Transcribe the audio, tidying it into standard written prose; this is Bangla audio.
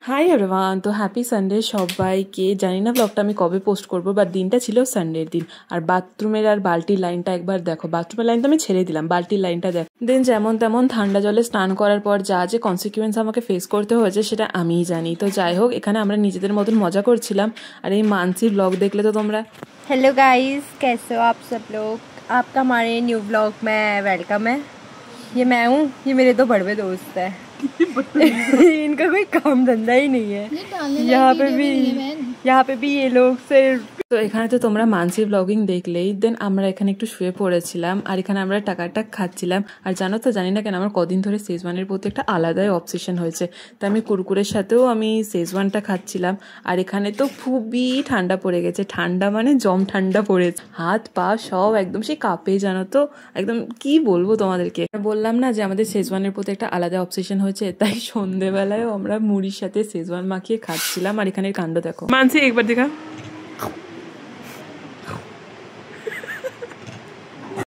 হাই এভরিওয়ান, তো হ্যাপি সানডে সবাইকে। জানি না ব্লগটা আমি কবে পোস্ট করবো, বাট দিনটা ছিল সানডের দিন। আর বাথরুমের আর বালতির লাইনটা একবার দেখো। বাথরুমের লাইন তো আমি ছেড়ে দিলাম, বালতির লাইনটা দেখো। দেন যেমন তেমন ঠান্ডা জলে স্নান করার পর যা যে কনসিকুয়েন্স আমাকে ফেস করতে হয়েছে সেটা আমিই জানি। তো যাই হোক, এখানে আমরা নিজেদের মতন মজা করছিলাম। আর এই মানসির ব্লগ দেখলে তো তোমরা। हेलो गाइस, कैसे हो आप सब लोग। आपका हमारे न्यू ब्लॉग में वेलकम है। ये मैं हूँ, ये मेरे दो बड़े दोस्त है। इनका कोई काम धंधा ही नहीं है। यहाँ पे भी ये लोग सिर्फ। তো এখানে তো তোমরা মানসির ব্লগিং দেখলেই। দেন আমরা এখানে একটু শুয়ে পড়েছিলাম আর এখানে আমরা টাকাটাক খাচ্ছিলাম। আর জানো তো, জানি না কেন আমার কদিন ধরে শেজওয়ানের প্রতি একটা আলাদাই অবসেশন হয়েছে। তো আমি কুরকুরের সাথেও আমি শেজওয়ানটা খাচ্ছিলাম। আর এখানে তো খুবই ঠান্ডা পড়ে গেছে, ঠান্ডা মানে জম ঠান্ডা পড়েছে, হাত পা সব একদম সেই কাঁপে, জানো তো। একদম কি বলবো তোমাদেরকে, বললাম না যে আমাদের শেজওয়ানের প্রতি একটা আলাদা অবসেশন হয়েছে। তাই সন্ধেবেলায়ও আমরা মুড়ির সাথে শেজওয়ান মাখিয়ে খাচ্ছিলাম। আর এখানের কাণ্ড দেখো। মানসি একবার দেখা।